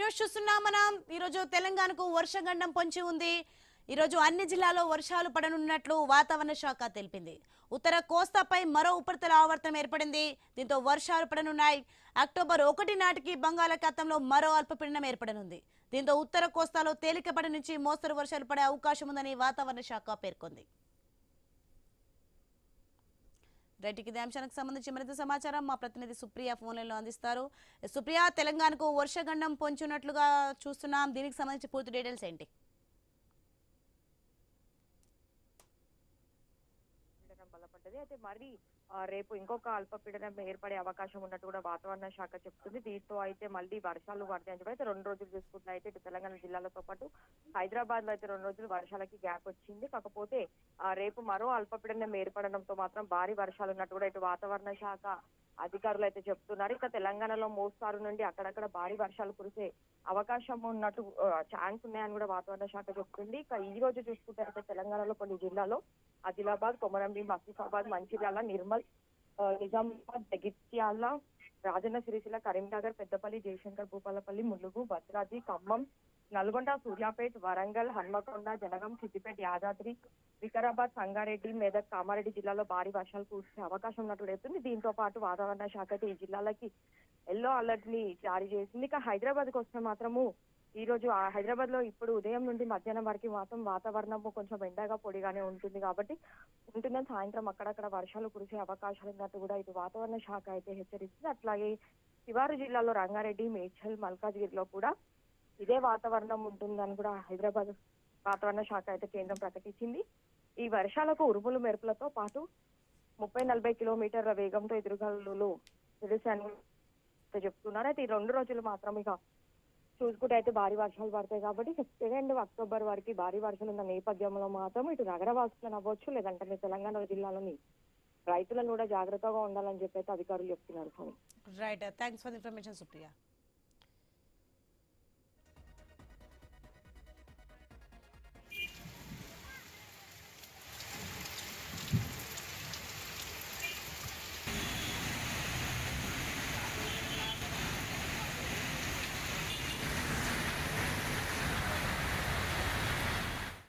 News చూస్తున్నాం మనం. ఈరోజు తెలంగాణకు వర్షగండం పొంచి ఉంది. ఈరోజు అన్ని జిల్లాల్లో వర్షాలు పడనున్నట్లు వాతావరణ శాఖ తెలిపింది. ఉత్తర కోస్తాపై మరో ఉపరితల ఆవర్తనం ఏర్పడింది. దీంతో వర్షాలు పడనున్నాయి. అక్టోబర్ 1 నాటికి బంగాళాఖాతంలో మరో అల్పపీడనం ఏర్పడనుంది. దీంతో ఉత్తర కోస్తాలో తేలికపాటి నుంచి మోస్తరు వర్షాలు పడే అవకాశం ఉందని వాతావరణ శాఖ పేర్కొంది. రైట్కి ఇదే అంశానికి సంబంధించి మరింత సమాచారం మా ప్రతినిధి సుప్రియ ఫోన్ లైన్లో అందిస్తారు. సుప్రియ, తెలంగాణకు వర్షగండం పొంచున్నట్లుగా చూస్తున్నాం. దీనికి సంబంధించి పూర్తి డీటెయిల్స్ ఏంటి? బలపడ్డది అయితే మరి రేపు ఇంకొక అల్పపీడనం ఏర్పడే అవకాశం ఉన్నట్టు కూడా వాతావరణ శాఖ చెప్తుంది. దీంతో అయితే మళ్ళీ వర్షాలు పడతాయని చెప్పి అయితే 2 రోజులు చూసుకుంటే అయితే ఇటు తెలంగాణ జిల్లాలతో పాటు హైదరాబాద్ లో అయితే 2 రోజులు వర్షాలకి గ్యాప్ వచ్చింది. కాకపోతే రేపు మరో అల్పపీడనం ఏర్పడడంతో మాత్రం భారీ వర్షాలు ఉన్నట్టు కూడా ఇటు వాతావరణ శాఖ అధికారులు అయితే చెప్తున్నారు. ఇక తెలంగాణలో మోస్తారు నుండి అక్కడక్కడ భారీ వర్షాలు కురిసే అవకాశం ఉన్నట్టు ఛాన్స్ ఉన్నాయని కూడా వాతావరణ శాఖ చెప్తుంది. ఇక ఈ రోజు చూసుకుంటే అయితే తెలంగాణలో కొన్ని జిల్లాలో ఆదిలాబాద్, కొమరంభీం, ఆసిఫాబాద్, మంచిర్యాల, నిర్మల్, నిజామాబాద్, జగిత్యాల, రాజన్న సిరిసిల్ల, కరీంనగర్, పెద్దపల్లి, జయశంకర్, భూపాలపల్లి, ములుగు, భద్రాద్రి, ఖమ్మం, నల్గొండ, సూర్యాపేట్, వరంగల్, హన్మకొండ, జనగం, సిద్దిపేట, యాదాద్రి, వికారాబాద్, సంగారెడ్డి, మెదక్, కామారెడ్డి జిల్లాలో భారీ వర్షాలు కురిసే అవకాశం ఉన్నట్టు చెప్తుంది. దీంతో పాటు వాతావరణ శాఖ అయితే ఈ జిల్లాలకి ఎల్లో అలర్ట్ ని జారీ చేసింది. ఇక హైదరాబాద్ కు వస్తే మాత్రము ఈ రోజు హైదరాబాద్ లో ఇప్పుడు ఉదయం నుండి మధ్యాహ్నం వరకు మాత్రం వాతావరణము కొంచెం ఎండగా పొడిగానే ఉంటుంది కాబట్టి ఉంటుందని సాయంత్రం అక్కడక్కడ వర్షాలు కురిసే అవకాశాలు ఉన్నట్టు కూడా ఇది వాతావరణ శాఖ అయితే హెచ్చరిస్తుంది. అట్లాగే శివారు జిల్లాలో రంగారెడ్డి, మేడ్చల్, మల్కాజ్గిరిలో కూడా ఇదే వాతావరణం ఉంటుందని కూడా హైదరాబాద్ వాతావరణ శాఖ అయితే కేంద్రం ప్రకటించింది. ఈ వర్షాలకు ఉరుములు మెరుపులతో పాటు 30-40 కిలోమీటర్ల వేగంతో ఎదురుగాలులు తెలుసని చెప్తున్నారు. అయితే ఈ 2 రోజులు మాత్రం ఇక చూసుకుంటే అయితే భారీ వర్షాలు పడతాయి కాబట్టి 2 అక్టోబర్ వరకు భారీ వర్షాలు ఉన్న నేపథ్యంలో మాత్రం ఇటు నగరవాసులను అవ్వచ్చు, లేదంటే తెలంగాణ జిల్లాలోని రైతులను కూడా జాగ్రత్తగా ఉండాలని చెప్పి అయితే అధికారులు చెప్తున్నారు. Right, thanks for information Supriya.